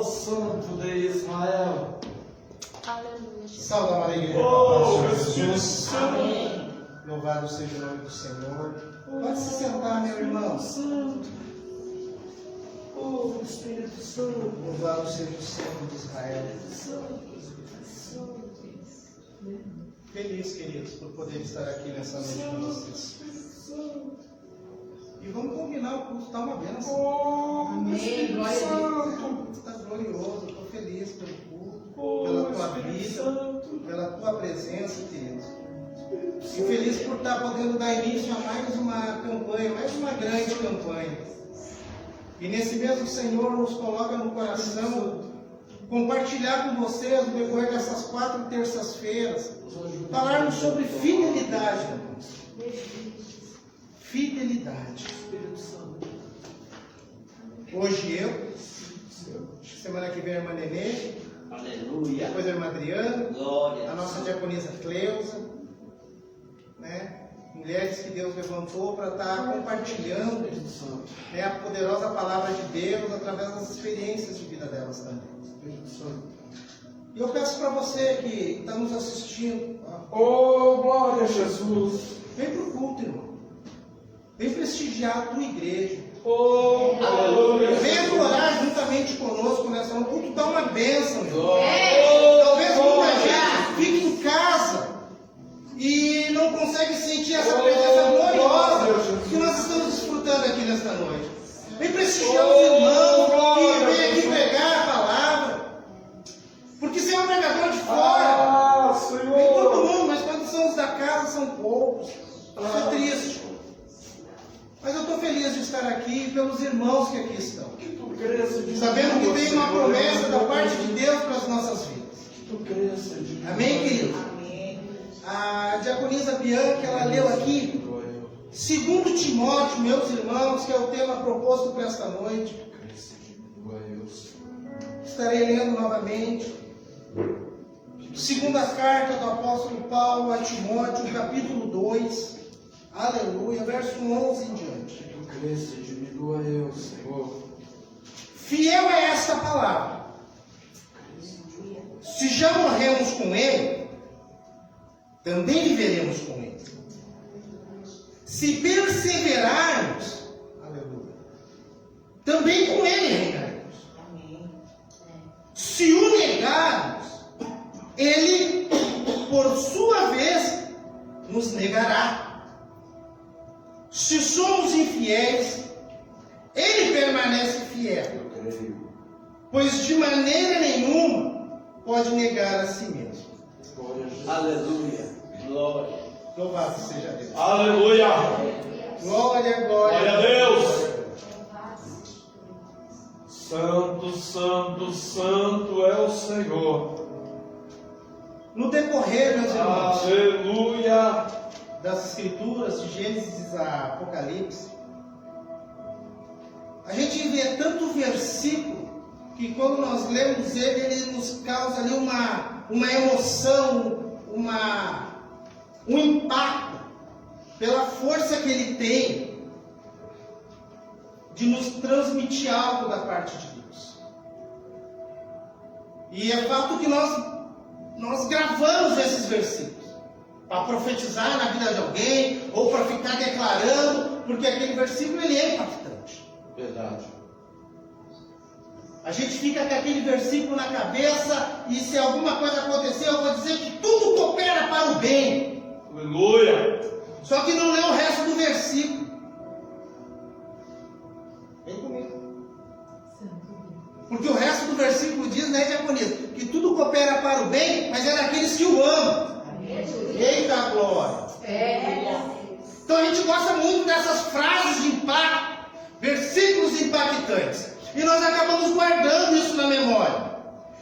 Santo de Israel. Aleluia. Salve a Maria Igreja. Jesus. Amém. Louvado seja o nome do Senhor. Pode se sentar, meu irmão. Oh, Espírito Santo. Louvado seja o Senhor de Israel. Feliz, queridos, por poder estar aqui nessa noite com vocês. E vamos combinar, o culto está uma bênção. Amém. Glória a Deus. Está glorioso, estou feliz pelo culto, pela tua vida, pela tua presença, queridos. E feliz por estar podendo dar início a mais uma campanha, mais uma grande campanha. E nesse mesmo Senhor nos coloca no coração compartilhar com vocês no decorrer dessas 4 terças-feiras, falarmos sobre fidelidade, irmãos. Fidelidade. Hoje semana que vem a irmã Nenê, Aleluia. depois a irmã Adriana, Glória. a nossa diaconisa Cleusa, né? Mulheres que Deus levantou para estar compartilhando, né, a poderosa palavra de Deus através das experiências de vida delas também. E eu peço para você que está nos assistindo, Oh, glória a Jesus. vem para o culto, irmão. Vem prestigiar a tua igreja. Oh, aleluia. Vem adorar juntamente conosco nessa noite. O culto dá uma bênção, irmão. Oh, Talvez muita gente fique em casa e não consegue sentir essa presença gloriosa que nós estamos desfrutando aqui nesta noite. Vem prestigiar os irmãos que vêm aqui pregar a palavra. Porque você é um pregador de fora. Vem todo mundo, mas quando são os da casa são poucos. Isso é triste. Mas eu estou feliz de estar aqui pelos irmãos que aqui estão. Sabendo que tem uma promessa da parte de Deus para as nossas vidas. Amém, querido? A diaconisa Bianca, ela leu aqui 2 Timóteo, meus irmãos, que é o tema proposto para esta noite. Estarei lendo novamente. 2ª carta do apóstolo Paulo a Timóteo, capítulo 2. Aleluia, verso 11 em diante. Fiel é esta palavra. Se já morremos com ele, também viveremos com ele. Se perseverarmos, aleluia, também com ele reinaremos. Se o negarmos, ele, por sua vez, nos negará. Se somos infiéis, ele permanece fiel, pois de maneira nenhuma pode negar a si mesmo. Aleluia. Glória. Louvado seja Deus. Aleluia. Glória, glória. Glória a Deus. Santo, santo, santo é o Senhor. No decorrer, meus irmãos, Aleluia. das Escrituras, de Gênesis a Apocalipse, a gente vê tanto versículo que quando nós lemos ele, ele nos causa ali uma emoção, um impacto pela força que ele tem de nos transmitir algo da parte de Deus. E é fato que nós gravamos esses versículos para profetizar na vida de alguém ou para ficar declarando, porque aquele versículo ele é impactante. Verdade. A gente fica com aquele versículo na cabeça e se alguma coisa acontecer, eu vou dizer que tudo coopera para o bem. Aleluia. Só que não lê o resto do versículo. Vem comigo. Porque o resto do versículo diz, né, diaconisa, que tudo coopera para o bem, mas é daqueles que o amam. Eita glória! Então a gente gosta muito dessas frases de impacto, versículos impactantes. E nós acabamos guardando isso na memória.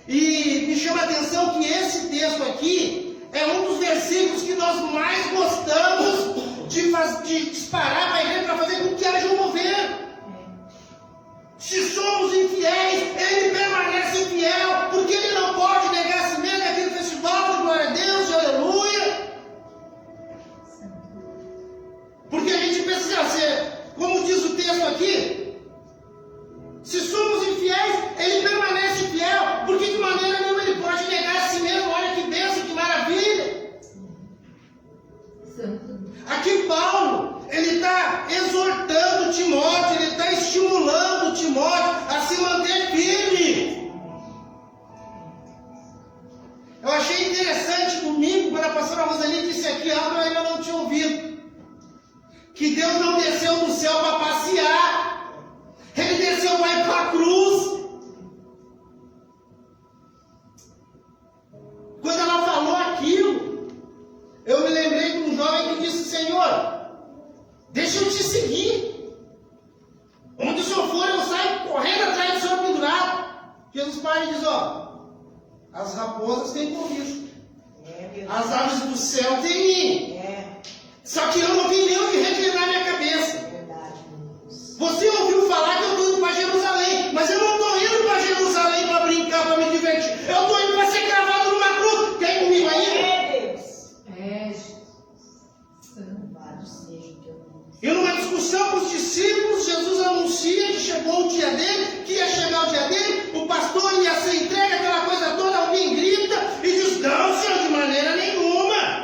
E me chama a atenção que esse texto aqui é um dos versículos que nós mais gostamos de disparar para a igreja para fazer com que haja um mover. Se somos infiéis, ele permanece infiel, porque ele não pode negar a si mesmo aquele festival de glória a Deus, de aleluia. Porque a gente pensa assim, como diz o texto aqui, se somos infiéis, ele permanece fiel. Deus não desceu do céu para passear. Ele desceu para ir para a cruz. Quando ela falou aquilo, eu me lembrei de um jovem que disse: Senhor, deixa eu te seguir. Onde o Senhor for, eu saio correndo atrás do Senhor pendurado. Jesus Pai diz: ó, as raposas têm cobiço, as aves do céu têm ninho. Só que eu não tenho nem onde reclinar minha cabeça. Você ouviu falar que eu estou indo para Jerusalém, mas eu não estou indo para Jerusalém para brincar, para me divertir. Eu estou indo para ser cravado numa cruz. Quer ir comigo aí? E numa discussão com os discípulos, Jesus anuncia que chegou o dia dele, que ia chegar o dia dele, o pastor ia ser entregue, aquela coisa toda, alguém grita e diz: não, Senhor, de maneira nenhuma.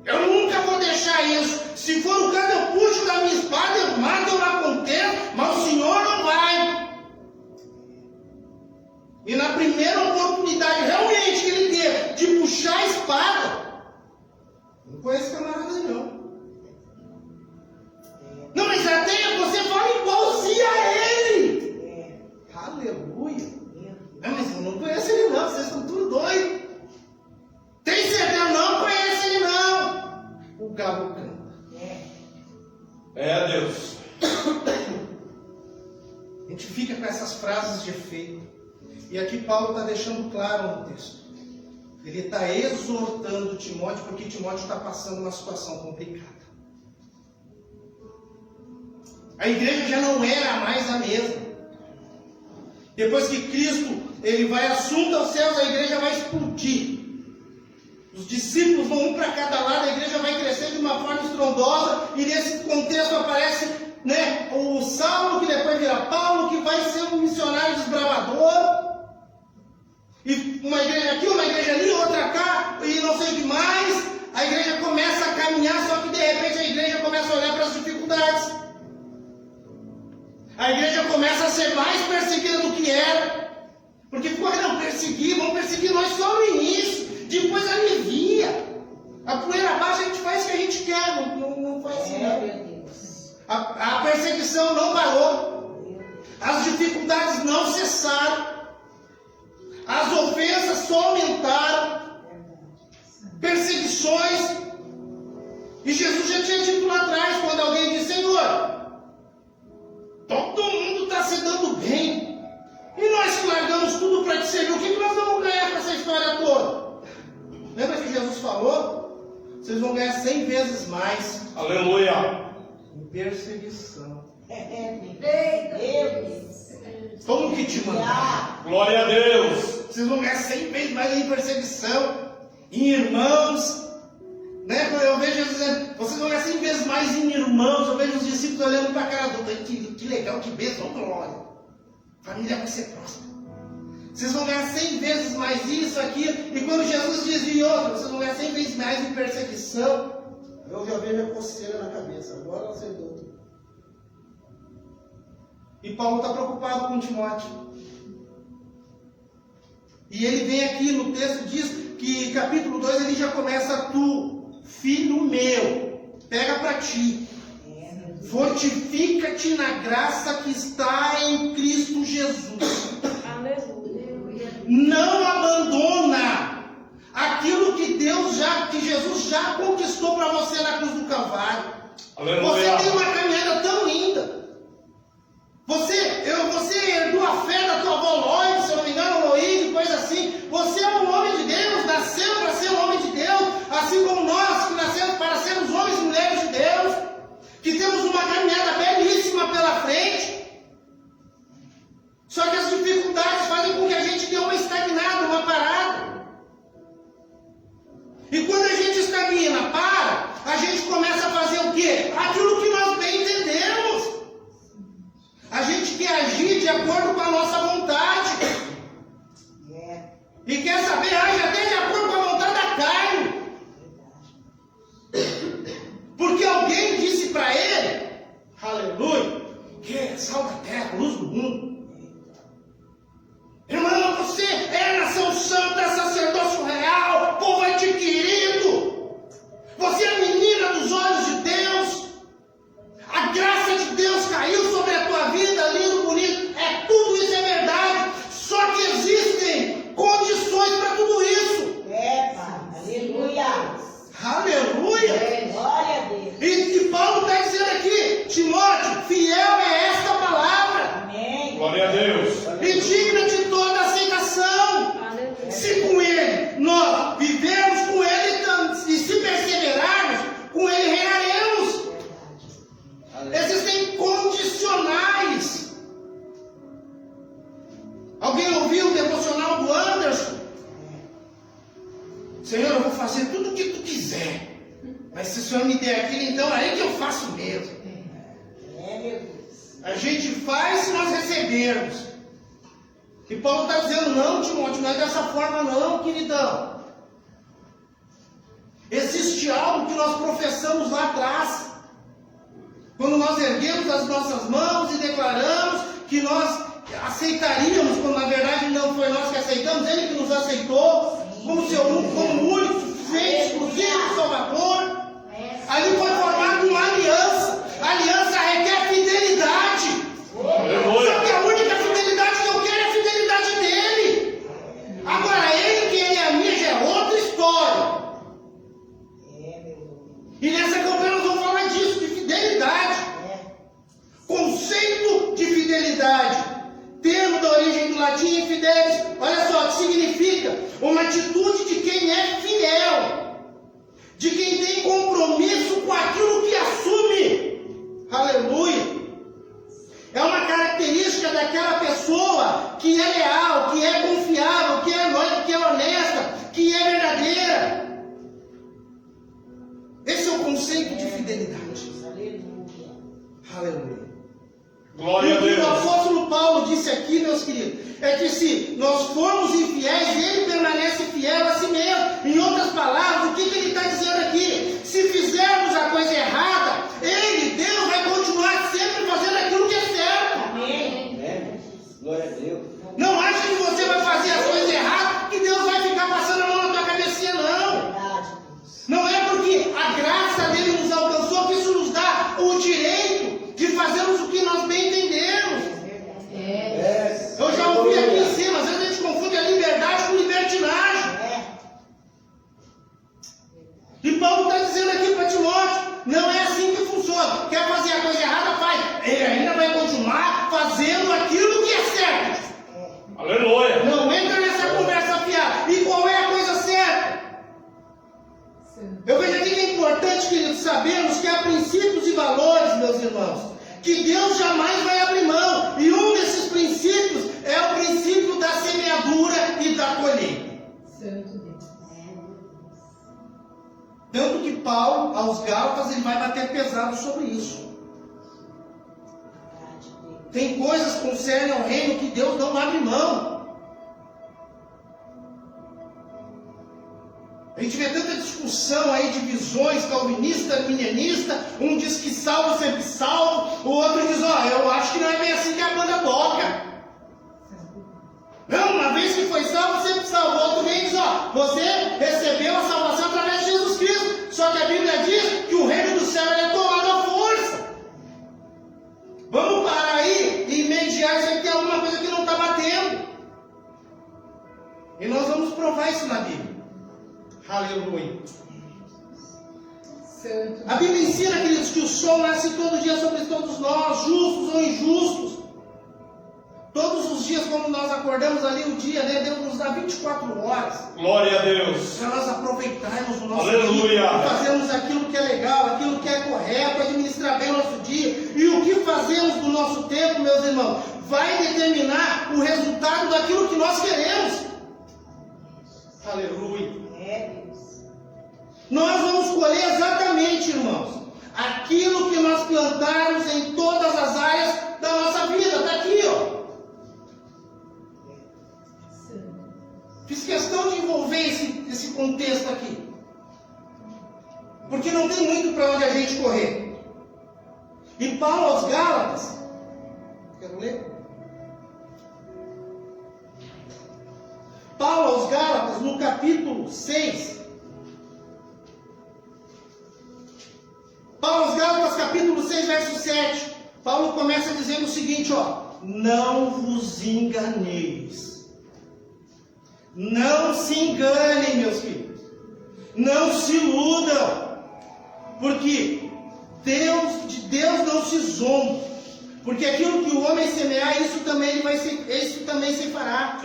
Eu nunca vou deixar isso. Se for o caso, eu puxo da minha espada, eu mato, eu lá contento, mas o Senhor não vai. E na primeira oportunidade realmente que ele teve de puxar a espada, não conheço camarada não. Não, mas até você fala igualzinho a ele. Aleluia. Não, mas eu não conheço ele não, vocês estão tudo doidos. Tem certeza? Eu não conheço ele não. O galo canta. É, Deus. A gente fica com essas frases de efeito. E aqui Paulo está deixando claro no texto. Ele está exortando Timóteo, porque Timóteo está passando uma situação complicada. A igreja já não era mais a mesma. Depois que Cristo ele vai assunto aos céus, a igreja vai explodir. Os discípulos vão um para cada lado, a igreja vai crescer de uma forma estrondosa, e nesse contexto aparece, né, o Saulo, que depois vira Paulo, que vai ser um missionário desbravador. E uma igreja aqui, uma igreja ali, outra cá, e não sei o que mais. A igreja começa a caminhar, só que de repente a igreja começa a olhar para as dificuldades. A igreja começa a ser mais perseguida do que era. Porque, pô, não, vão perseguir nós só no início. Depois alivia. A poeira baixa, a gente faz o que a gente quer. Não faz assim, não. A perseguição não parou. As dificuldades não cessaram. As ofensas só aumentaram. Perseguições. E Jesus já tinha dito lá atrás, quando alguém disse: Senhor, todo mundo está se dando bem. E nós que largamos tudo para te servir, o que nós vamos ganhar com essa história toda? Lembra que Jesus falou? Vocês vão ganhar 100 vezes mais. Aleluia. Em perseguição. Como que te mandar? Glória a Deus. Vocês vão ganhar 100 vezes mais em perseguição. Em irmãos. Né? Quando eu vejo Jesus dizendo: vocês vão ganhar 100 vezes mais em irmãos. Eu vejo os discípulos olhando para a cara do outro. Que legal, que bênção, glória. A família vai ser próxima. Vocês vão ganhar 100 vezes mais isso, aquilo. E quando Jesus diz de outro, vocês vão ganhar 100 vezes mais em perseguição. Eu já vejo a coceira na cabeça. Agora você deu. E Paulo está preocupado com Timóteo. E ele vem aqui no texto, diz que capítulo 2 ele já começa: tu, filho meu, pega para ti. Fortifica-te na graça que está em Cristo Jesus. Aleluia. Não abandona aquilo que Jesus já conquistou para você na cruz do Calvário. Aleluia. Você tem uma caminhada tão linda. Você herdou a fé da tua avó Lloyd, se eu não me engano, Lloyd, coisa assim. Você é um homem de Deus, nasceu para ser um homem de Deus, assim como nós que nascemos para sermos homens e mulheres de Deus, que temos uma caminhada belíssima pela frente. Só que as dificuldades fazem com que a gente dê uma estagnada, uma parada. E quando a gente estagna, para, a gente começa a fazer o quê? Aquilo que nós bem entendemos. A gente quer ouvi o devocional do Anderson. Senhor, eu vou fazer tudo o que tu quiser. Mas se o Senhor me der aquilo, então é aí que eu faço mesmo. A gente faz se nós recebermos. E Paulo está dizendo, não, Timóteo, não é dessa forma não, queridão. Existe algo que nós professamos lá atrás. Quando nós erguemos as nossas mãos e declaramos que nós aceitaríamos, quando na verdade não foi nós que aceitamos, Ele que nos aceitou, como único, suficiente, exclusivo, Salvador. Ali foi formada uma aliança. A aliança requer fidelidade. Só que a única fidelidade que eu quero é a fidelidade dele. Agora, ele que ele é a minha já é outra história. E nessa campanha nós vamos falar disso, de fidelidade. Conceito de fidelidade. Termo da origem do latim fidelis. Olha só, o que significa? Uma atitude de quem é fiel. De quem tem compromisso com aquilo que assume. Aleluia. É uma característica daquela pessoa que é leal, que é confiável, que é honesta, que é verdadeira. Esse é o conceito de fidelidade. Aleluia. Glória a O que Deus. o apóstolo Paulo disse aqui, meus queridos, é que se nós formos infiéis, ele permanece fiel a si mesmo. Em outras palavras, o que ele está dizendo aqui? Se fizermos a coisa errada, Deus, vai continuar sempre fazendo aquilo que é certo. Amém. Glória a Deus. Não acha que você vai fazer as coisas erradas, que Deus vai ficar passando a mão na tua cabecinha, não. Não é porque a graça dele nos alcançou que isso nos dá o direito de fazermos o que nós bem entendemos. Eu já ouvi aqui em cima, às vezes a gente confunde a liberdade com libertinagem. E Paulo está dizendo aqui para Timóteo, não é assim que funciona. Quer fazer a coisa errada, faz. Ele ainda vai continuar fazendo aquilo que é certo. Aleluia. Não entra nessa conversa fiada. E qual é a coisa certa? Eu vejo aqui que é importante, queridos, sabermos que há princípios e valores, meus irmãos, que Deus jamais vai abrir mão. E um desses princípios é o princípio da semeadura e da colheita. Tanto que Paulo, aos Gálatas, ele vai bater pesado sobre isso. Tem coisas que concernem ao reino que Deus não abre mão. A gente vê tanta discussão aí de visões calvinista, arminianista. Um diz que salvo sempre salvo, o outro diz, eu acho que não é bem assim que a banda toca. Não, uma vez que foi salvo, sempre salvo. O outro vem e diz, você recebeu a salvação através de Jesus Cristo. Só que a Bíblia diz que o reino do céu é tomado à força. Vamos parar aí e mediar isso aqui, é alguma coisa que não está batendo. E nós vamos provar isso na Bíblia. Aleluia. A Bíblia ensina, queridos, que o sol nasce todo dia sobre todos nós, justos ou injustos. Todos os dias, quando nós acordamos ali, o dia, Deus nos dá 24 horas. Glória a Deus. Para nós aproveitarmos o nosso Aleluia. dia, fazermos aquilo que é legal, aquilo que é correto, administrar bem o nosso dia. E o que fazemos do nosso tempo, meus irmãos, vai determinar o resultado daquilo que nós queremos. Aleluia. Nós vamos colher exatamente, irmãos, aquilo que nós plantarmos em todas as áreas da nossa vida. Está aqui, Fiz questão de envolver esse contexto aqui. Porque não tem muito para onde a gente correr. E Paulo aos Gálatas, quero ler? Paulo aos Gálatas, no capítulo 6. Paulo aos Gálatas, capítulo 6, verso 7. Paulo começa dizendo o seguinte, não vos enganeis. Não se enganem, meus filhos. Não se iludam. Porque de Deus não se zomba. Porque aquilo que o homem semear, isso também se fará.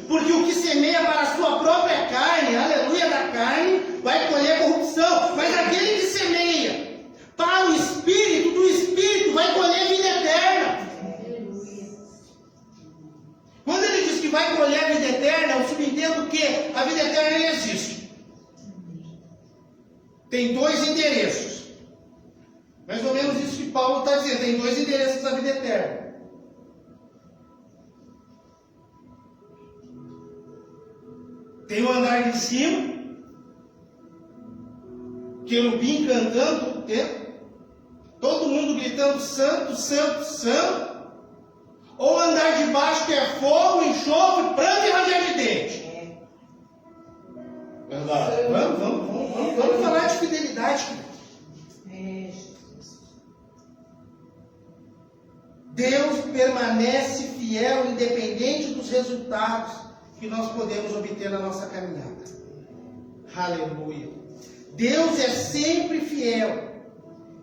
Porque o que semeia para a sua própria carne, aleluia, da carne, vai colher corrupção. Mas aquele que semeia para o Espírito, do Espírito, vai colher vida eterna. Quando ele diz que que vai colher a vida eterna, eu subentendo que a vida eterna existe. Tem dois endereços. Mais ou menos isso que Paulo está dizendo. Tem dois endereços da vida eterna. Tem o andar de cima, querubim cantando todo o tempo, todo mundo gritando santo, santo, santo. Ou andar de baixo, que é fogo, enxofre, pranto e ranger de dente. Verdade. Vamos falar de fidelidade. Deus permanece fiel, independente dos resultados que nós podemos obter na nossa caminhada. Aleluia. Deus é sempre fiel.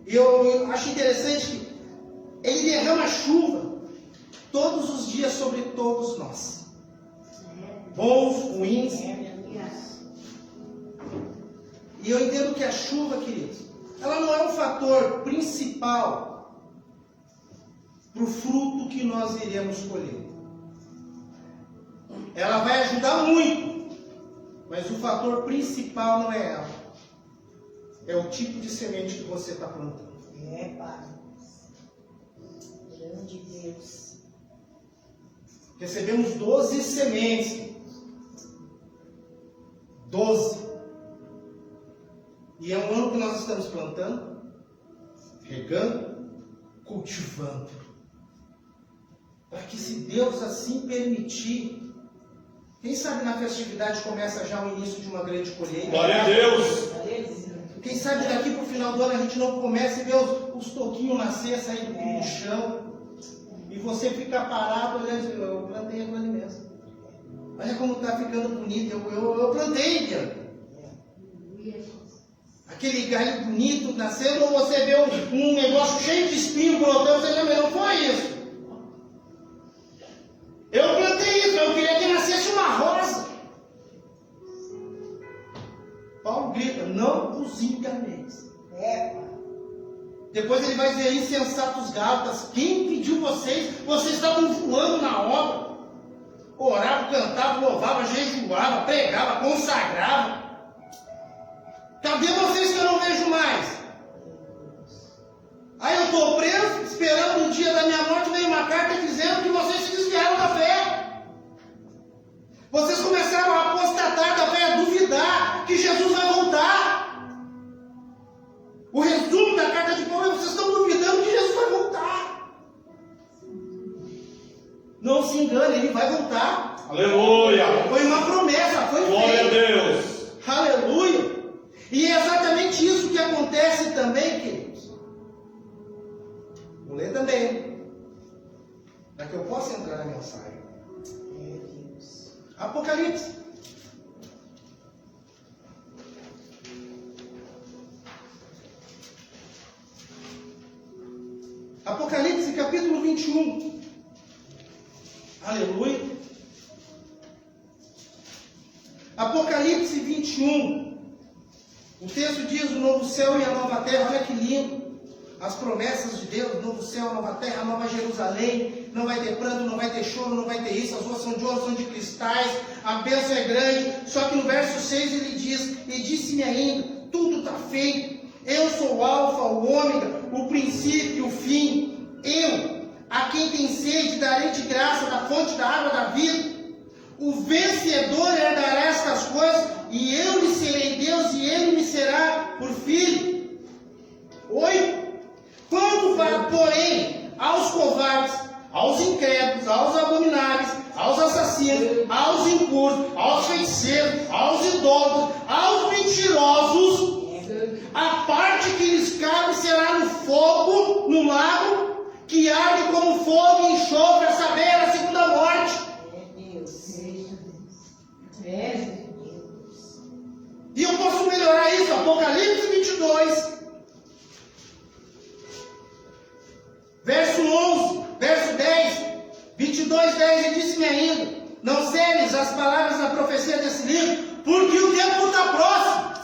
Eu acho interessante que Ele derrama chuva todos os dias sobre todos nós. Bons, ruins. E eu entendo que a chuva, queridos, ela não é um fator principal para o fruto que nós iremos colher. Ela vai ajudar muito, mas o fator principal não é ela. É o tipo de semente que você está plantando. Pai. Grande Deus. Recebemos 12 sementes. 12. E é um ano que nós estamos plantando, regando, cultivando. Para que, se Deus assim permitir, quem sabe na festividade começa já o início de uma grande colheita. Glória a Deus. Quem sabe daqui para o final do ano a gente não começa e vê os toquinhos nascer, sair do chão. E você fica parado olhando, eu plantei aquilo ali mesmo. Olha como está ficando bonito, eu plantei, Diana. Aquele galho bonito nascendo, ou você vê um negócio cheio de espinho brotando, você lembra, não foi isso. Eu plantei isso, eu queria que nascesse uma rosa. Paulo grita, não vos enganeis. Depois ele vai dizer, insensatos Gálatas, quem pediu vocês? Vocês estavam voando na obra. Orava, cantava, louvava, jejuava, pregava, consagrava. Cadê vocês que eu não vejo mais? Aí eu estou preso, esperando o dia da minha morte, veio uma carta dizendo que vocês se desviaram da fé. Vocês começaram a apostatar da fé, a duvidar que Jesus vai voltar. O resumo da carta de Paulo é: vocês estão duvidando que Jesus vai voltar. Não se engane, Ele vai voltar. Aleluia. Foi uma promessa, foi Glória a feita. Deus. Aleluia. E é exatamente isso que acontece também, queridos. Vou ler também, para que eu possa entrar na mensagem. Apocalipse. Apocalipse capítulo 21. Aleluia. Apocalipse 21. O texto diz: o novo céu e a nova terra. Olha que lindo. As promessas de Deus: novo céu, nova terra, nova Jerusalém. Não vai ter pranto, não vai ter choro, não vai ter isso. As ruas são de ouro, são de cristais. A bênção é grande. Só que no verso 6 ele diz: e disse-me ainda, tudo está feito. Eu sou o alfa, o ômega, o princípio e o fim. Eu, a quem tem sede, darei de graça da fonte da água da vida. O vencedor herdará estas coisas, e eu lhe serei Deus, e ele me será por filho. 8. Quando, porém, aos covardes, aos incrédulos, aos abomináveis, aos assassinos, aos impuros, aos feiticeiros, aos idólatras, aos mentirosos, a parte que lhes cabe será no fogo, no lago, que arde como fogo e enxofre, a saber, a segunda morte. E eu posso melhorar isso. Apocalipse 22, verso 11, verso 10, 22, 10, e disse-me ainda: não seres as palavras da profecia desse livro, porque o tempo está próximo.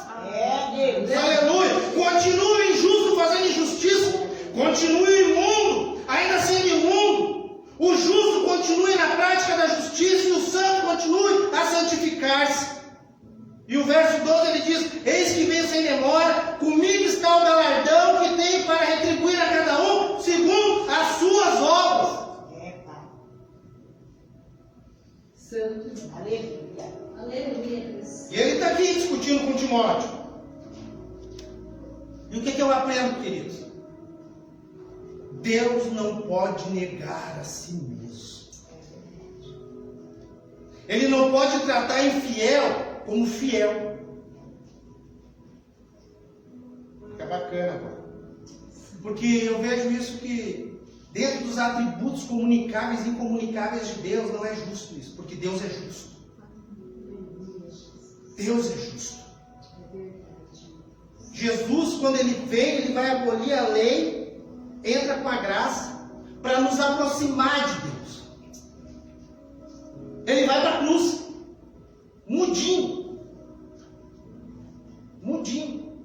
Aleluia. Continue injusto fazendo injustiça, continue imundo ainda sendo imundo, o justo continue na prática da justiça, e o santo E o verso 12 ele diz: eis que venho sem demora, comigo está o galardão que tenho para retribuir a cada um segundo as suas obras. É, Pai. Santo. Aleluia. Aleluia, Deus. E ele está aqui discutindo com Timóteo. E o que eu aprendo, queridos? Deus não pode negar a si mesmo. Ele não pode tratar infiel como fiel. Fica bacana agora. Porque eu vejo isso que dentro dos atributos comunicáveis e incomunicáveis de Deus não é justo isso. Porque Deus é justo. Deus é justo. Jesus, quando ele vem, ele vai abolir a lei, entra com a graça, para nos aproximar de Deus. Ele vai para a cruz, mudinho. Mudinho.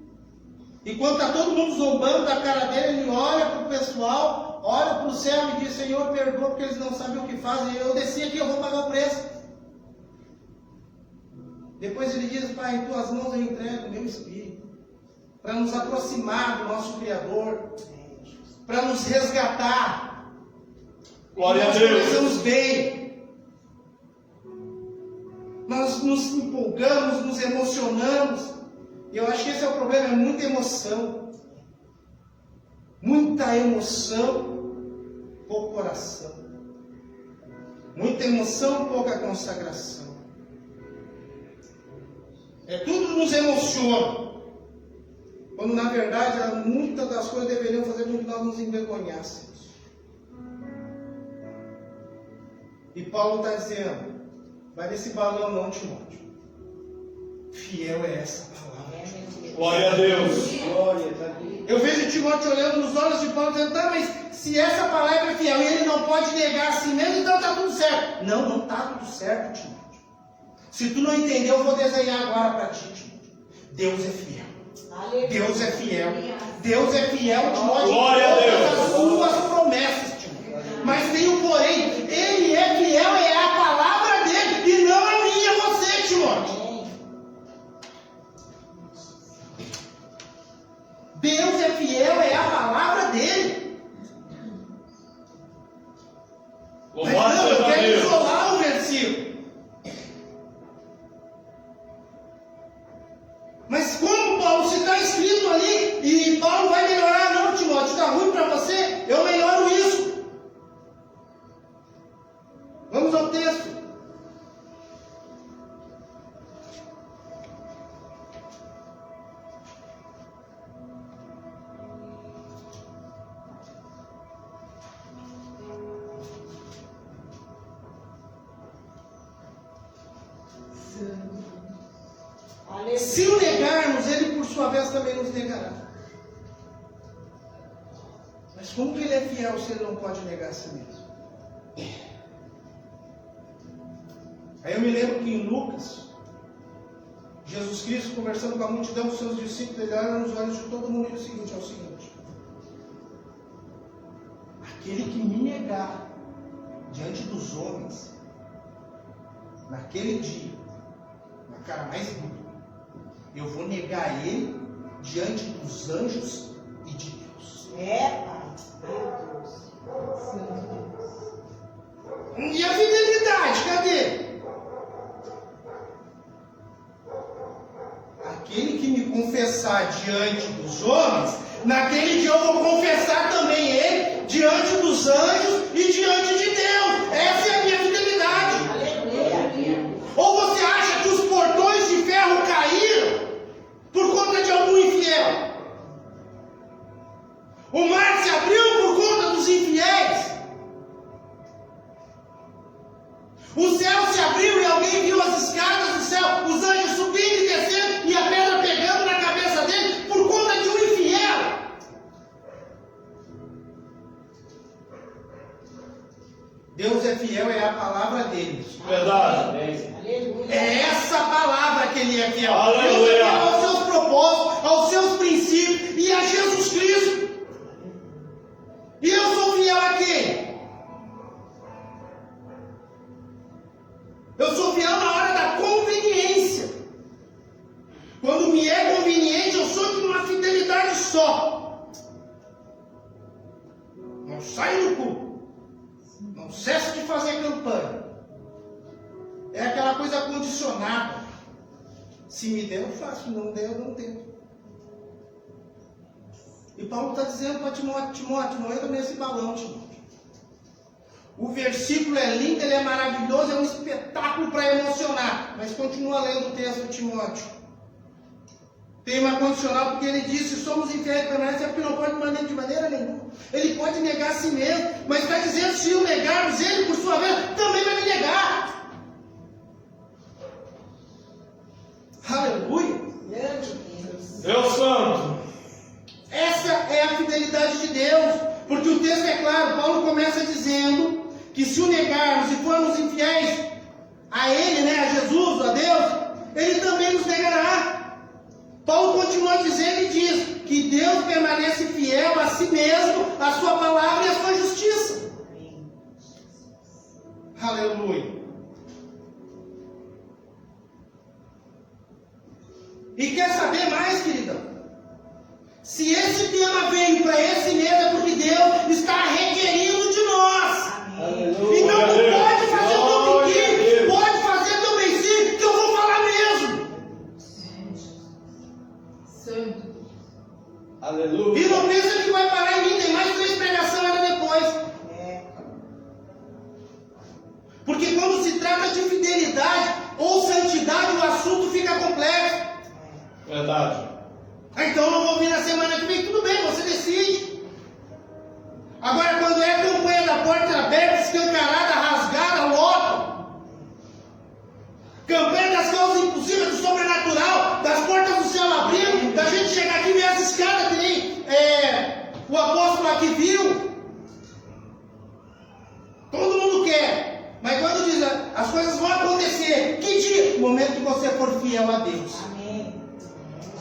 E quando está todo mundo zombando da cara dele, ele olha para o pessoal, olha para o céu e diz: Senhor, perdoa porque eles não sabem o que fazem. Eu desci aqui, eu vou pagar o preço. Depois ele diz: Pai, em tuas mãos eu entrego o meu espírito, para nos aproximar do nosso Criador, para nos resgatar. Glória a Nós Deus. começamos bem. Nós nos empolgamos, nos emocionamos. E eu acho que esse é o problema, é muita emoção. Muita emoção, pouco coração. Muita emoção, pouca consagração. Tudo nos emociona. Quando na verdade muitas das coisas deveriam fazer com que nós nos envergonhássemos. E Paulo está dizendo: vai nesse balão não, Timóteo. Fiel é essa palavra. Glória a Deus. Glória, está aqui. Eu vejo Timóteo olhando nos olhos de Paulo dizendo: tá, mas se essa palavra é fiel e ele não pode negar a si mesmo, então está tudo certo. Não, não está tudo certo, Timóteo. Se tu não entendeu, eu vou desenhar agora para ti, Timóteo. Deus é fiel. Aleluia. Deus é fiel. Deus é fiel, Timóteo, Glória a Deus. as suas promessas, Timóteo. Mas tem um porém: ele é fiel, é a palavra dele, e não a minha, você, Timóteo. Deus é fiel, é a palavra dele. Mas Louvado não, eu seja quero Deus. isolar o versículo. Mas como, Paulo, se está escrito ali, e Paulo vai melhorar? Não, Timóteo, está ruim para você? Eu melhoro isso. Vamos ao texto. Aleluia. Se o negarmos, ele por sua vez também nos negará. Mas como que ele é fiel se ele não pode negar a si mesmo? Aí eu me lembro que em Lucas, Jesus Cristo conversando com a multidão dos seus discípulos, ele olha nos olhos de todo mundo e diz o seguinte: é o seguinte, aquele que me negar diante dos homens, naquele dia, na cara mais dura, eu vou negar ele diante dos anjos e de Deus. É, Pai. Meu Deus. E a fidelidade, cadê? Aquele que me confessar diante dos homens, naquele dia eu vou confessar também ele diante dos anjos e diante de Deus. Essa é a minha fidelidade. Aleluia. Ou você acha que os portões de ferro caíram por conta de algum infiel? O mar se abriu por conta dos infiéis? O céu se abriu e alguém viu as escadas do céu, os anjos subindo e descendo e a pedra pegando na cabeça dele por conta de um infiel? Deus é fiel, é a palavra dele. Verdade. Aleluia. É essa palavra que ele é fiel. Aleluia. Deus é fiel aos seus propósitos, aos seus princípios e a Jesus Cristo. E eu sou fiel a quem? Eu sou fiel na hora da conveniência. só. Não sai do culto. Não cessa de fazer campanha. É aquela coisa condicionada. Se me der, eu faço. Se não der, eu não tenho. E Paulo está dizendo para Timóteo, não entra nesse balão, Timóteo. O versículo é lindo, ele é maravilhoso, é um espetáculo para emocionar. Mas continua lendo o texto, Timóteo. Tem uma condicional, porque ele diz, se somos infiéis permanentes, é porque não pode de maneira nenhuma. Ele pode negar a si mesmo, mas está dizendo, se o negarmos, ele, por sua vez, também vai me negar. Aleluia. Grande Deus. Deus Santo. Essa é a fidelidade de Deus, porque o texto é claro, Paulo começa dizendo que se o negarmos e formos infiéis a Ele, né, a Jesus, a Deus, Ele também nos negará. Paulo continua dizendo e diz que Deus permanece fiel a si mesmo, a sua palavra e a sua justiça. Aleluia. E quer saber mais, queridão? Se esse tema veio para esse mês é porque Deus está requerindo de nós. Aleluia. Então não pode fazer teu biquinho, pode fazer teu beicinho, que eu vou falar mesmo. Santo. Aleluia. E não pensa que vai parar em mim, tem mais 3 pregações ainda depois. Porque quando se trata de fidelidade ou santidade, o assunto fica complexo. Verdade. Então eu vou vir na semana que vem, tudo bem, você decide. Agora, quando é a campanha da porta aberta, escancarada, rasgada, lota. Campanha das causas impossíveis, do sobrenatural, das portas do céu abrindo, da gente chegar aqui e ver as escadas que nem o apóstolo aqui viu. Todo mundo quer. Mas quando diz, as coisas vão acontecer. Que dia? No momento que você for fiel a Deus. Amém.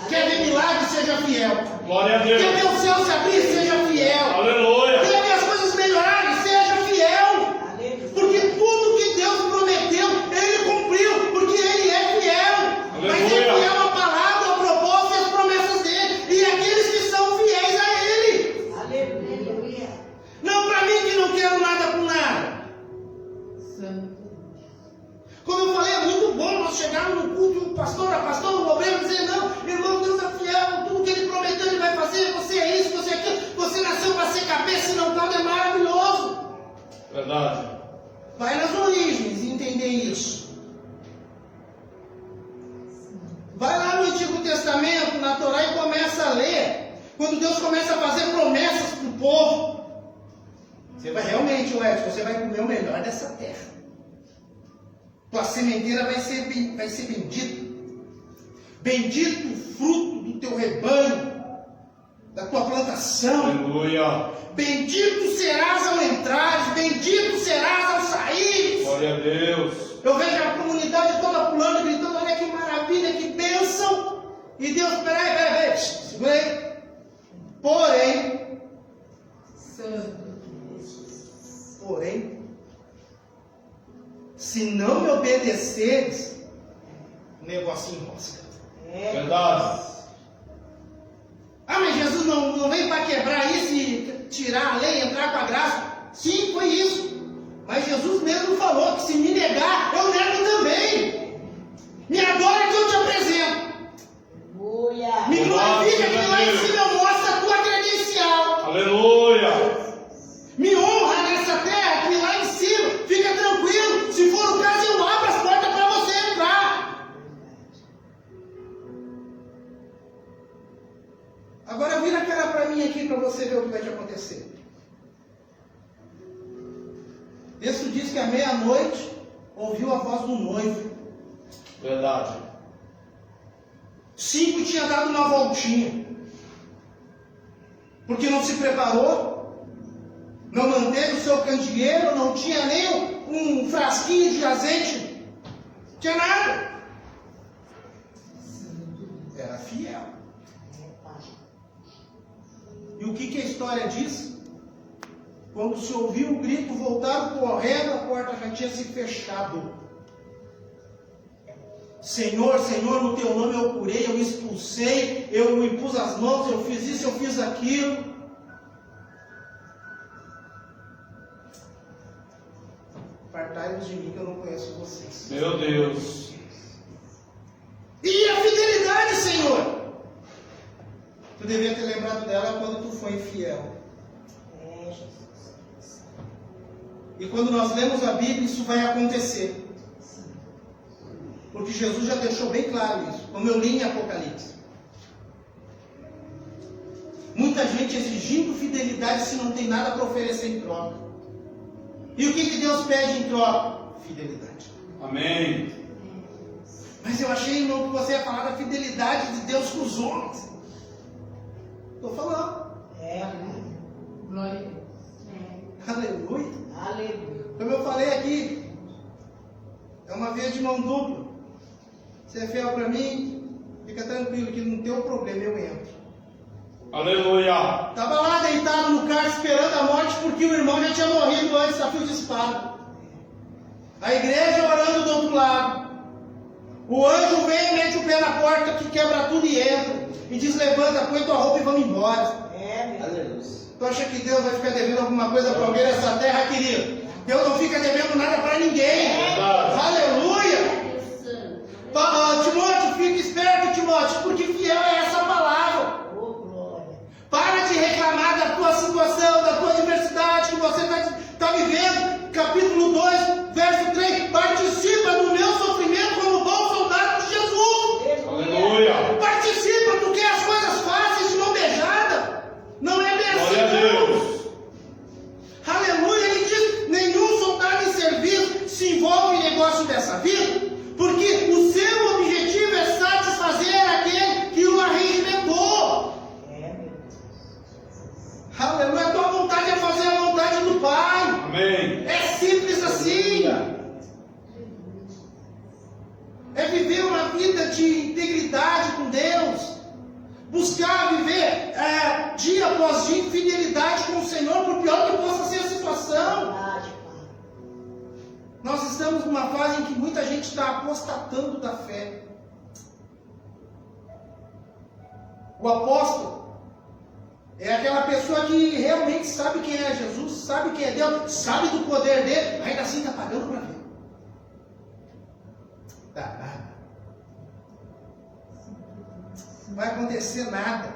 Quer ver milagre? Seja fiel. Glória a Deus. Quer ver o céu se abrir? Seja fiel. Aleluia. Quer ver as coisas melhorarem? Seja fiel. Aleluia. Porque tudo que Deus prometeu, Ele cumpriu. Porque Ele é fiel. Mas é fiel à palavra, ao propósito e às promessas dEle. E aqueles que são fiéis a Ele. Aleluia. Não para mim que não quero nada com nada. Santo. Como eu falei, é muito bom nós chegarmos no culto e o pastor, a pastora, o obreiro dizer, não, irmão, Deus é fiel, tudo que Ele prometeu Ele vai fazer, você é isso, você é aquilo, você nasceu para ser cabeça e não pode, é maravilhoso. Verdade. Vai nas origens e entender isso. Vai lá no Antigo Testamento, na Torá, e começa a ler, quando Deus começa a fazer promessas para o povo. Você vai realmente, Edson, você vai comer o melhor dessa terra. Tua sementeira vai ser bendita. Bendito o fruto do teu rebanho, da tua plantação. Aleluia. Bendito serás ao entrares, bendito serás ao saíres. Glória a Deus. Eu vejo a comunidade toda pulando, gritando, olha que maravilha, que bênção. E Deus, peraí, segura aí. Porém, se não me obedeceres, o negócio enrosca. Verdade. Ah, mas Jesus não veio para quebrar isso e tirar a lei, entrar com a graça. Sim, foi isso. Mas Jesus mesmo falou que se me negar, eu nego também. Me adora que eu te apresento. Aleluia. Me glorifica que lá em cima eu mostro a tua credencial. Aleluia. Me honra nessa terra que lá em cima, fica tranquilo. Se for o caso, eu abro as portas para você entrar. Agora vira a cara para mim aqui para você ver o que vai te acontecer. O texto diz que à meia-noite ouviu a voz do noivo. Verdade. 5 tinha dado uma voltinha. Porque não se preparou, não manteve o seu candeeiro, não tinha nem um frasquinho de azeite, não tinha nada. Era fiel. E o que a história diz? Quando se ouviu o grito, voltaram correndo, a porta já tinha se fechado. Senhor, Senhor, no teu nome eu curei, eu expulsei, eu impus as mãos, eu fiz isso, eu fiz aquilo. Apartai-vos de mim que eu não conheço vocês. Meu Deus. E a fidelidade, Senhor? Tu devia ter lembrado dela quando tu foi infiel. É, Jesus. E quando nós lemos a Bíblia, isso vai acontecer. Porque Jesus já deixou bem claro isso, como eu li em Apocalipse. Muita gente exigindo fidelidade se não tem nada para oferecer em troca. E o que Deus pede em troca? Fidelidade. Amém. Mas eu achei, irmão, que você ia falar da fidelidade de Deus com os homens. Estou falando. É. Glória a Deus. Aleluia. Aleluia. Como eu falei aqui, é uma via de mão dupla. Você é fiel para mim, fica tranquilo que no teu problema eu entro. Aleluia. Estava lá deitado no carro esperando a morte porque o irmão já tinha morrido antes da fio de espada. A igreja orando do outro lado. O anjo vem e mete o pé na porta que quebra tudo e entra. E diz, levanta, põe tua roupa e vamos embora. É, meu Aleluia. Deus. Tu acha que Deus vai ficar devendo alguma coisa para alguém nessa terra, querido? Deus não fica devendo nada para ninguém. Verdade. Aleluia! Timóteo, fique esperto, Timóteo, porque fiel é essa palavra. Ô, glória. Para de reclamar da tua situação, da tua adversidade que você está vivendo. Capítulo 2, verso 3. Participa do meu sofrimento como bom soldado de Jesus. Aleluia. Participa, tu quer as coisas fáceis de mão beijada. Não é bem assim, Glória a não. Deus. Aleluia, ele diz, nenhum soldado em serviço se envolve em negócio dessa vida, porque o seu objetivo é satisfazer aquele que o arregimentou. É, meu Deus. Aleluia, a tua vontade é fazer a vontade do Pai. Amém. É simples assim. É viver uma vida de integridade com Deus. Buscar viver dia após dia em fidelidade com o Senhor, por pior que possa ser a situação. Verdade, Pai. Nós estamos numa fase em que muita gente está apostatando da fé. O apóstolo é aquela pessoa que realmente sabe quem é Jesus, sabe quem é Deus, sabe do poder dele, ainda assim está pagando para ver. Não vai acontecer nada.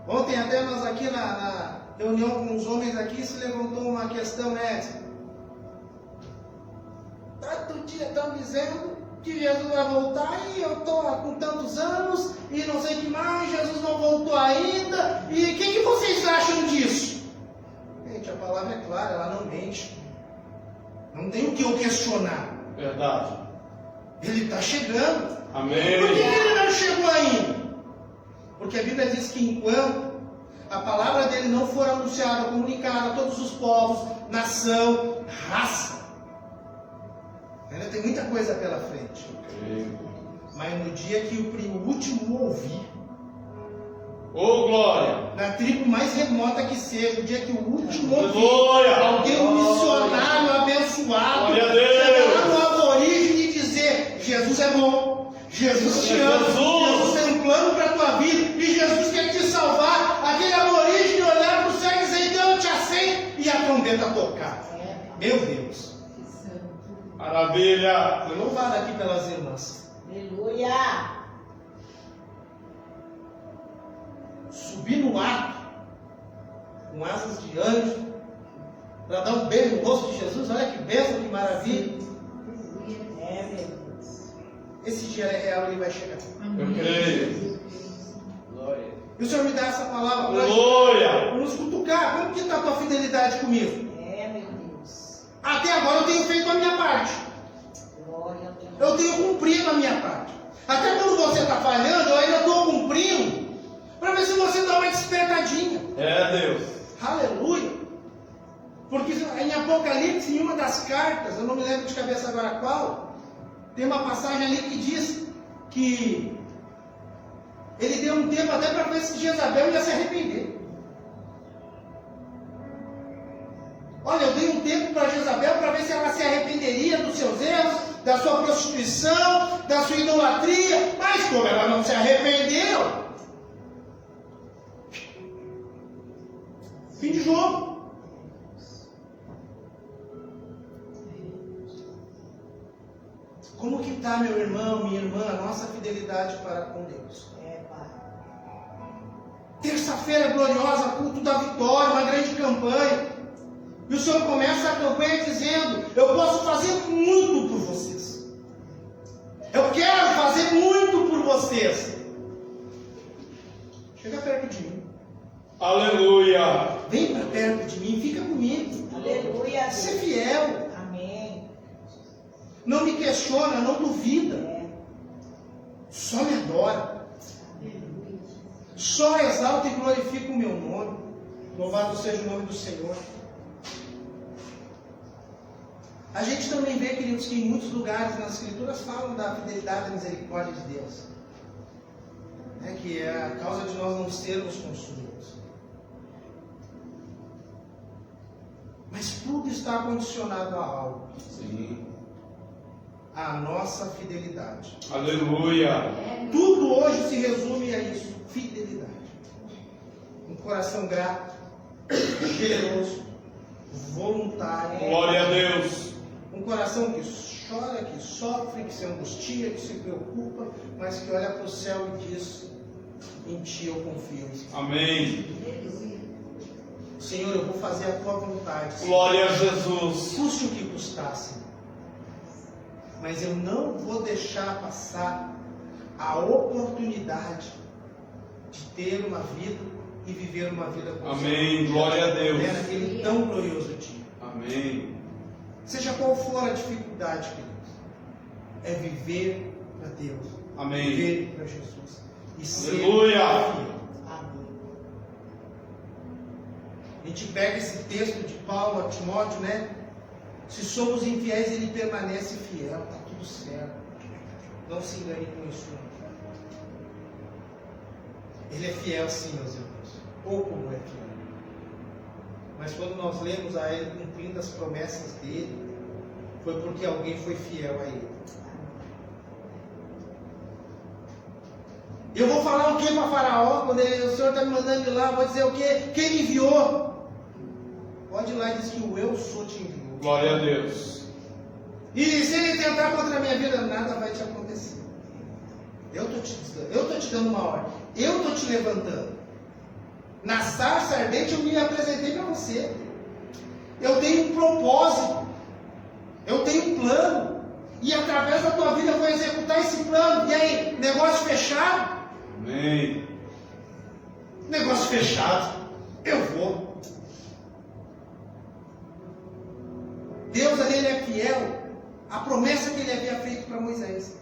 Ontem até nós aqui na reunião com os homens aqui se levantou uma questão, né? Todo dia estão dizendo que Jesus vai voltar e eu estou com tantos anos e não sei o que mais, Jesus não voltou ainda. E o que vocês acham disso? Gente, a palavra é clara, ela não mente. Não tem o que eu questionar. Verdade. Ele está chegando. Amém. Por que ele não chegou ainda? Porque a Bíblia diz que enquanto a palavra dele não for anunciada, comunicada a todos os povos, nação, raça, ainda tem muita coisa pela frente. Mas no dia que o último ouvir, Ô, glória. na tribo mais remota que seja, o dia que o último ouvir, Glória. alguém, um missionário abençoado, Glória a Deus. chegar no aborígene e dizer, Jesus é bom, Jesus te ama, Jesus tem um plano para a tua vida, e Jesus quer te salvar, aquele aborígene olhar para o céu e dizer, então eu te aceito, e a trombeta tocar. Meu Deus. Maravilha. Foi louvado aqui pelas irmãs. Aleluia. Subir no arco, com asas de anjo, para dar um beijo no rosto de Jesus. Olha que bênção, que maravilha. É, meu Deus. Esse dia é real, ele vai chegar. Eu creio. Glória. E o Senhor me dá essa palavra para Glória. nos cutucar. Como que está a tua fidelidade comigo? É, meu Deus. Até agora eu tenho feito a minha parte. Glória a Deus. Eu tenho cumprido a minha parte. Até quando você está falhando, eu ainda estou cumprindo. Para ver se você dá uma despertadinha. É, Deus. Aleluia. Porque em Apocalipse, em uma das cartas, eu não me lembro de cabeça agora qual, tem uma passagem ali que diz que ele deu um tempo até para ver se Jezabel ia se arrepender. Olha, eu dei um tempo para Jezabel para ver se ela se arrependeria dos seus erros, da sua prostituição, da sua idolatria, mas como ela não se arrependeu, fim de jogo. Como que está, meu irmão, minha irmã, a nossa fidelidade para com Deus? Pai. Terça-feira gloriosa, culto da vitória, uma grande campanha. E o Senhor começa a campanha dizendo: eu posso fazer muito por vocês. Eu quero fazer muito por vocês. Chega perto de mim. Aleluia. Vem para perto de mim, fica comigo. Aleluia. Ser fiel. Amém. Não me questiona, não duvida. Só me adora. Só exalta e glorifica o meu nome. Louvado seja o nome do Senhor. A gente também vê, queridos, que em muitos lugares nas Escrituras falam da fidelidade e misericórdia de Deus. Que é a causa de nós não sermos consumidos. Mas tudo está condicionado a algo. Sim. A nossa fidelidade. Aleluia. Tudo hoje se resume a isso. Fidelidade. Um coração grato, generoso, voluntário. Glória a Deus. Um coração que chora, que sofre, que se angustia, que se preocupa, mas que olha para o céu e diz: em Ti eu confio. Amém. Senhor, eu vou fazer a Tua vontade. Glória a Jesus. Custe o que custar, Senhor. Mas eu não vou deixar passar a oportunidade de ter uma vida e viver uma vida com Amém. Glória a Deus. naquele tão glorioso dia. Amém. Seja qual for a dificuldade, queridos, é viver para Deus. Amém. Viver para Jesus. E ser Aleluia. fiel. Amém. A gente pega esse texto de Paulo a Timóteo, né? Se somos infiéis, ele permanece fiel. Está tudo certo. Não se engane com isso. Não. Ele é fiel sim, meus irmãos. Ou como é fiel. Mas quando nós lemos a ele cumprindo as promessas dele, foi porque alguém foi fiel a ele. Eu vou falar o que para Faraó? Quando o Senhor está me mandando ir lá, eu vou dizer o que? Quem me enviou? Pode ir lá e diz que o eu sou te enviou. Glória a Deus. E se ele tentar contra a minha vida, nada vai te acontecer. Eu estou te dando uma ordem. Eu estou te levantando. Na sarça ardente eu me apresentei para você. Eu tenho um propósito. Eu tenho um plano. E através da tua vida eu vou executar esse plano. E aí, negócio fechado? Amém. Negócio fechado. Eu vou. Deus ali, ele é fiel à promessa que ele havia feito para Moisés.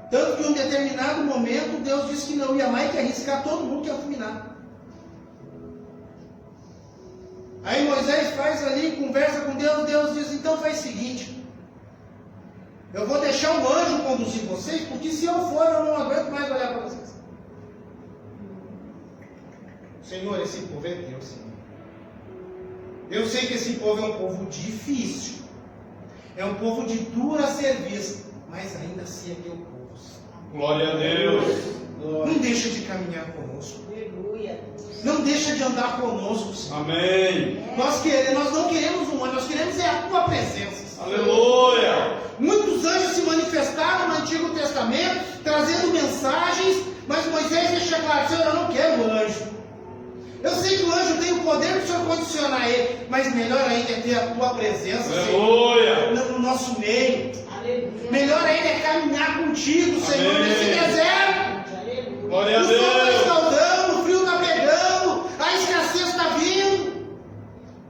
Tanto que em um determinado momento Deus disse que não ia mais, que ia arriscar todo mundo, que ia fulminar. Aí Moisés faz ali, conversa com Deus, Deus diz: então faz o seguinte, eu vou deixar um anjo conduzir vocês, porque se eu for eu não aguento mais olhar para vocês. Senhor, esse povo é Deus, Senhor. Eu sei que esse povo é um povo difícil, é um povo de dura serviço, mas ainda assim é teu povo. Glória a Deus. Não deixa de caminhar conosco. Aleluia. Não deixa de andar conosco, Senhor. Amém. Nós não queremos um anjo, nós queremos é a tua presença. Aleluia. Muitos anjos se manifestaram no Antigo Testamento, trazendo mensagens, mas Moisés deixa claro: Senhor, eu não quero anjo. Eu sei que o anjo tem o poder do Senhor condicionar ele, mas melhor ainda é ter a tua presença, Aleluia. Senhor, no nosso meio. Aleluia. Melhor ainda é caminhar contigo, Senhor, Amém. nesse deserto. Aleluia. Glória a O sol está Deus. escaldando, o frio está pegando, a escassez está vindo.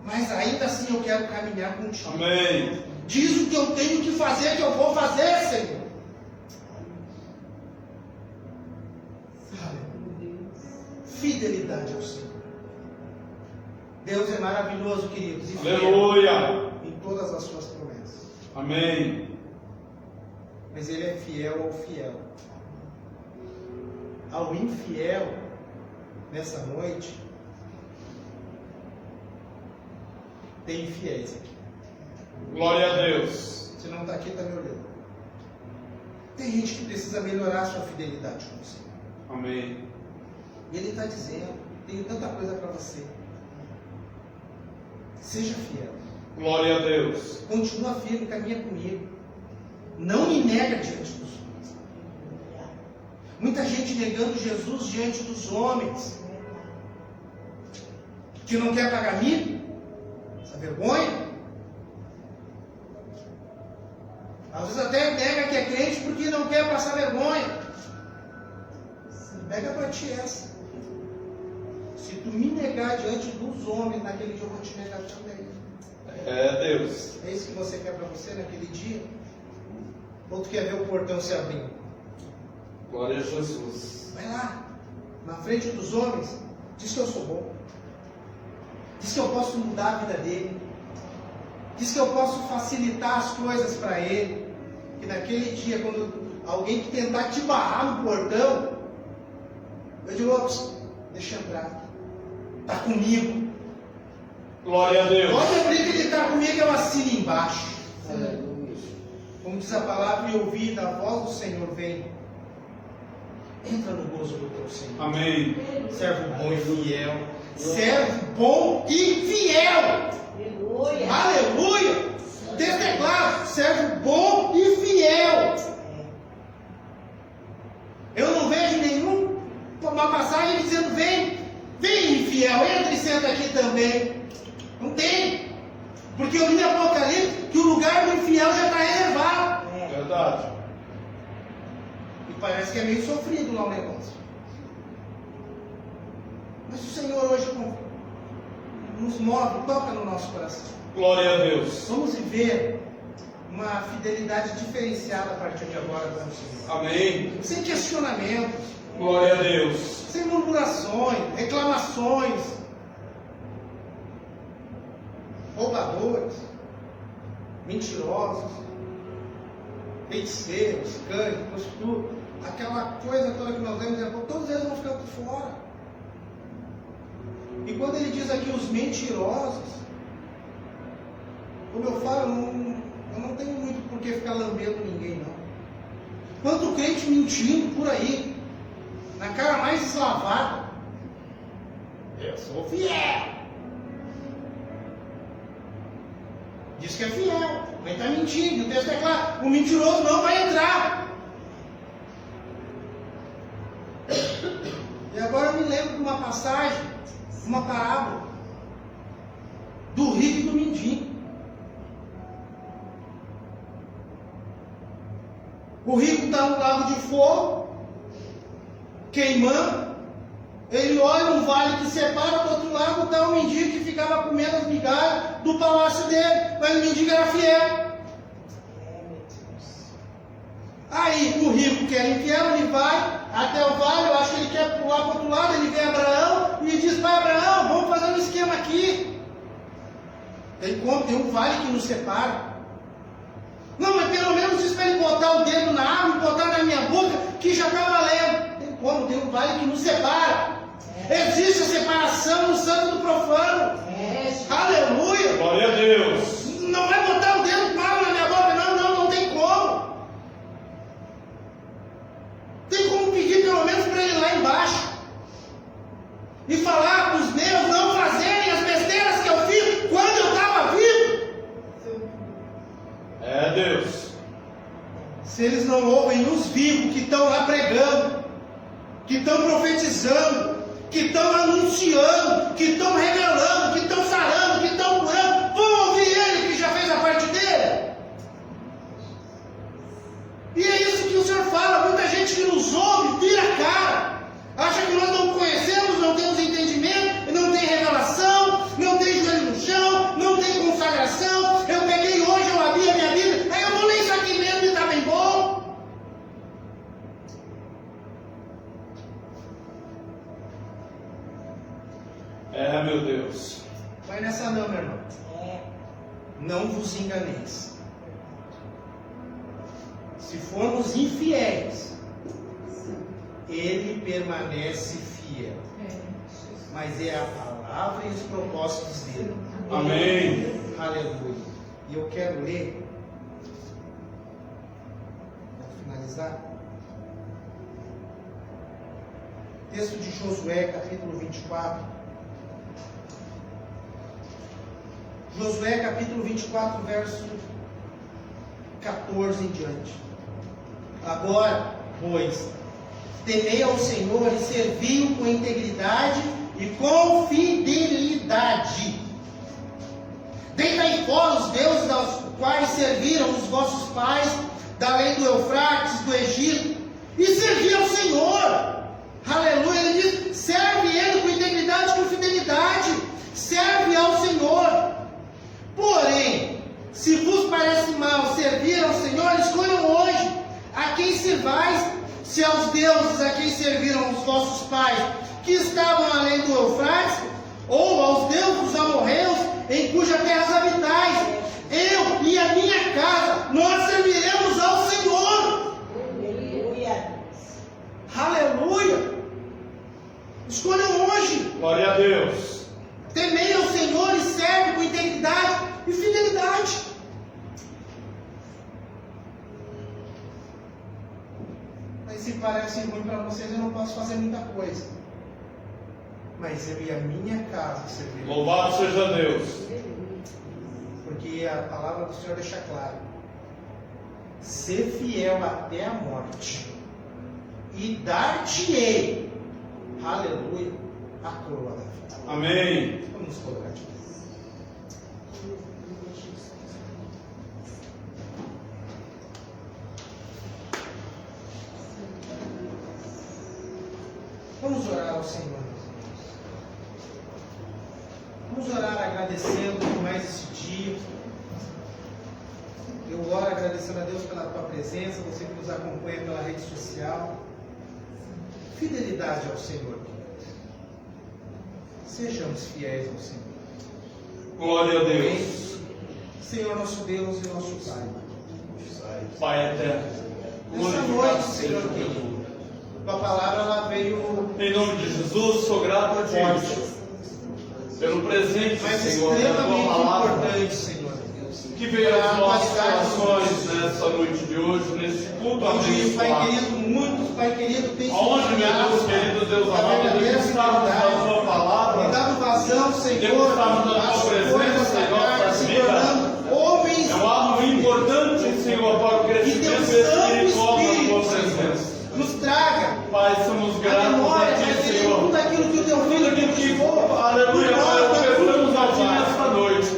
Mas ainda assim eu quero caminhar contigo. Amém. Diz o que eu tenho que fazer, que eu vou fazer, Senhor. Aleluia. Fidelidade ao Senhor. Deus é maravilhoso, queridos. E fiel Aleluia. em todas as suas promessas. Amém. Mas Ele é fiel ao fiel. Ao infiel, nessa noite, tem infiéis aqui. Glória a Deus. Se não está aqui, está me olhando. Tem gente que precisa melhorar a sua fidelidade com o Senhor. Amém. E Ele está dizendo, tenho tanta coisa para você. Seja fiel. Glória a Deus. Continua firme, caminha comigo. Não me nega diante dos homens. Muita gente negando Jesus diante dos homens. Que não quer pagar mico. Essa vergonha. Às vezes até nega que é crente porque não quer passar vergonha. Pega para ti essa. Se tu me negar diante dos homens, naquele dia eu vou te negar também. É Deus. É isso que você quer para você naquele dia? Ou tu quer ver o portão se abrindo? Glória a Jesus. Vai lá, na frente dos homens, diz que eu sou bom. Diz que eu posso mudar a vida dele. Diz que eu posso facilitar as coisas para ele. Que naquele dia, quando alguém que tentar te barrar no portão, eu digo, ops, deixa entrar. Está comigo. Glória a Deus. Pode abrir que ele está comigo, eu assino embaixo. Aleluia. Como diz a palavra, e ouvir da voz do Senhor, vem. Entra no gozo do teu Senhor. Amém. Servo bom e fiel. Servo bom e fiel. Aleluia. Aleluia. O texto é claro. Servo bom e fiel. Eu não vejo nenhuma passagem dizendo, vem infiel, entra e senta aqui também. Não tem. Porque eu li em Apocalipse que o lugar do infiel já está elevado. Verdade. E parece que é meio sofrido lá o negócio. Mas o Senhor hoje nos move, toca no nosso coração. Glória a Deus. Vamos viver uma fidelidade diferenciada a partir de agora para o Senhor. Amém. Sem questionamentos, Glória a Deus. sem murmurações, reclamações, roubadores, mentirosos, feiticeiros, cães, prostitutas, aquela coisa toda que nós vemos, todos eles vão ficar por fora. E quando ele diz aqui os mentirosos, como eu falo, eu não tenho muito por que ficar lambendo ninguém, não. Quanto crente mentindo por aí, na cara mais eslavada, eu sou fiel. Diz que é fiel, mas está mentindo. O texto é claro, o mentiroso não vai entrar. E agora eu me lembro de uma passagem, uma parábola, do rico e do mendigo. O rico está no lago de fogo, queimando. Ele olha um vale que separa, do outro lado está o mendigo que ficava comendo as migalhas do palácio dele. Mas o mendigo era fiel. Aí o rico que era infiel, ele vai até o vale, eu acho que ele quer pular para o outro lado, ele vê Abraão e diz, pai Abraão, vamos fazer um esquema aqui. Tem como? Tem um vale que nos separa. Não, mas pelo menos diz para ele botar o dedo na água e botar na minha boca, que já está valendo. Tem como? Tem um vale que nos separa. Existe a separação no santo do profano. Aleluia! Glória a Deus. Não vai botar o dedo com água na minha boca, não tem como. Tem como pedir pelo menos para ele ir lá embaixo e falar para os meus não fazerem as besteiras que eu fiz quando eu estava vivo. É Deus. Se eles não ouvem os vivos que estão lá pregando, que estão profetizando, que estão anunciando, que estão revelando, que estão sarando, que estão curando, vão ouvir ele que já fez a parte dele. E é isso que o Senhor fala. Muita gente que nos ouve vira a cara, acha que nós não conhecemos, não temos entendimento, não tem revelação, não tem joelho no chão, não tem consagração. Eu peguei hoje, eu abri a minha Bíblia, aí eu vou ler isso aqui mesmo e está bem bom. É, meu Deus. Vai nessa não, meu irmão. Não vos enganeis. Se formos infiéis, ele permanece fiel. Mas é a palavra e os propósitos dele. Amém. Aleluia. E eu quero ler, para finalizar, texto de Josué, capítulo 24. Josué, capítulo 24, verso 14 em diante. Agora, pois, temei ao Senhor e servi-o com integridade e com fidelidade. Deitai fora os deuses aos quais serviram os vossos pais, da além do Eufrates, do Egito, e servi ao Senhor. Aleluia. Ele diz: serve Ele com integridade e com fidelidade. Serve ao Senhor. Porém, se vos parece mal servir ao Senhor, escolham hoje a quem servais, se aos deuses a quem serviram os vossos pais, que estavam além do Eufrates, ou aos deuses dos amorreus, em cuja terra habitais. Eu e a minha casa, nós serviremos ao Senhor. Aleluia. Aleluia. Escolham hoje. Glória a Deus. Temei ao Senhor e serve com integridade e fidelidade. Mas se parece ruim para vocês, eu não posso fazer muita coisa. Mas eu e a minha casa serviremos. Louvado seja Deus. Porque a palavra do Senhor deixa claro: ser fiel até a morte, e dar-te-ei, aleluia, a coroa da vida. Amém. Vamos nos colocar de pé. Vamos orar ao Senhor, meus irmãos. Vamos orar agradecendo por mais esse dia. Eu oro agradecendo a Deus pela tua presença, você que nos acompanha pela rede social. Fidelidade ao Senhor. Sejamos fiéis ao Senhor. Glória a Deus. Senhor nosso Deus e nosso Pai. Pai eterno. Nessa glorificado noite, seja Senhor o teu querido, nome. tua palavra ela veio Em nome de Jesus, sou grato a Ti pelo presente, mas Senhor, da Tua extremamente palavra, importante, Senhor Deus. que veio aos nossos corações nessa noite de hoje, nesse culto Onde, Pai abençoado. querido, muitos, Pai querido, têm Aonde, meu Deus querido, Deus amado, degustamos da Tua e palavra, dado vazão, Senhor, degustamos da às Tua coisas presença da em carne, nossas se vidas. tornando homens É um ato importante, Senhor, para o que crescimento teu Santo espiritual da Tua Espírito, presença. Senhor, nos traga Pai, somos a gratos memória, a Pai Ti, querido, Senhor. tudo aquilo que o teu Tudo filho aquilo que, conquistou. aleluia, Por Pai, nós, ofertamos a Ti Pai. nesta noite.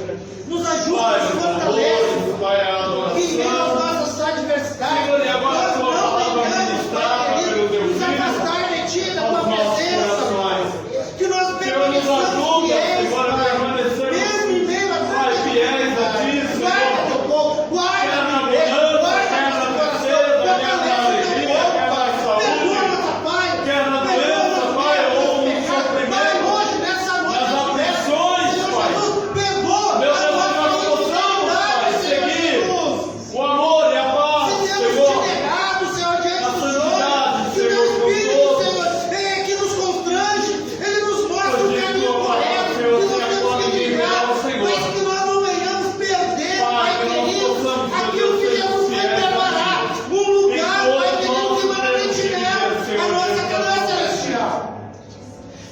Nos ajuda, Pai, nos os fortalece, louvores, Pai, a que em meio às adoração. nossas adversidades, Senhor, e agora nós a Tua não palavra venhamos, ministrada Pai querido, pelo Teu nos Filho afastar de Ti, da aos Tua nossos presença, corações. que nós Senhor, nos permaneçamos ajuda, fiéis, Senhor, a Pai, permanecermos, mesmo em meio às Pai, fiéis a Ti, adversidades. Guarda Senhor. teu povo, guarda Quer a na tua igreja, bonança, guarda quer nosso na coração, tristeza, quer na fortalece teu alegria, povo, quer na Pai. saúde, Perdoa nossa Pai, quer na perdoa doença, nossos Pai, pecados, ou no pecados. sofrimento, Pai, hoje, nessa noite, nas aflições, Senhor Pai. Jesus, perdoa Meu a Deus, nossa nós possamos, Pai, iniquidade, Senhor seguir Jesus. o amor e a paz, Se temos te Senhor. negado, Senhor, diante A do santidade, Senhor, que o teu Senhor, Espírito, com Senhor, que nos constrange, Ele nos mostra o Hoje, caminho tua palavra, correto, Senhor, que se nós temos agora que em trilhar, ao Senhor. mas que nós não venhamos perder, Pai, Pai que nós querido, possamos, aquilo Deus, que ser Jesus foi fiéis a preparar, Ti. um lugar, Em Pai todos querido, nós que humanamente temos que nela, viver, Senhor, a nossa Deus, canoa da celestial.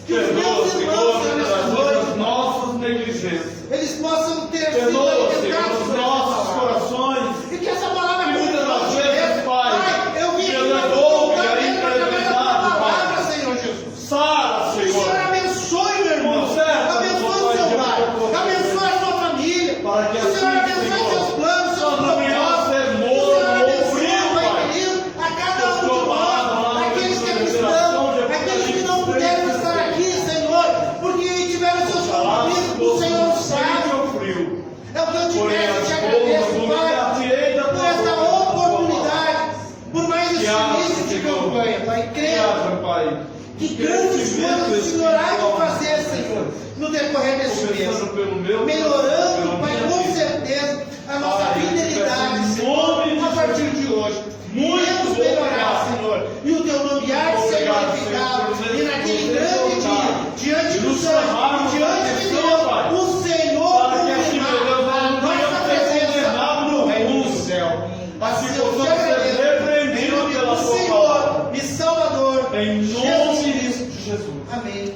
Que os Perdoa, meus Senhor, irmãos, Senhor, nessa pelas noite, nossas negligências. eles possam ter sido Perdoa, Senhor, alimentados os por essa nossos palavra. corações. E que essa palavra Que muitas das continue, vezes, Pai, eu vim que aqui ela para ouve contar a mesmo através da tua incredulidade, palavra, Pai. Senhor Jesus. Sara, Que o Senhor Senhor, abençoe, meu irmão. Conserta, Abençoe o Pai, seu diante pai. da tua Abençoe a sua família. Para que Que o Senhor assim, abençoe Senhor, seus planos, seus nós não venhamos propósitos. ser Que o morno Senhor ou abençoe, frio, Pai Pai. querido, a cada um de Tua palavra, nós, aqueles que aqui estão, geração de aqueles que não Apocalipse puderam 3, estar aqui, Senhor, porque tiveram seus compromissos, o Senhor sabe. ou frio. É o que eu te Porém, peço e te as agradeço, boas Pai, humilhar-te-ei da por tua esta boca, oportunidade, por mais esse Que haja, início de Senhor. campanha, Pai. Que Creio haja, Pai, que grandes coisas o Senhor há de espiritual, fazer, Senhor, no decorrer desse mês. começando pelo meu Melhorando, coração, Pai, pela com minha vida. certeza, a nossa Pai, fidelidade, em Senhor, nome de a partir de hoje. Muito Iremos melhorar, obrigado. Senhor, e o teu nome há de ser Obrigado, glorificado. Senhor, por E naquele nos grande exaltar. dia, diante E do nos Senhor, chamarmos diante a de atenção, Deus, Pai. o Senhor Para que assim, meu Deus, confirmar nós a não nossa venhamos ter presença Assim que eu te possamos ser agradeço. Em repreendidos nome pela do Sua Senhor palavra. e Salvador, Em Jesus nome Cristo. de Jesus. Amém.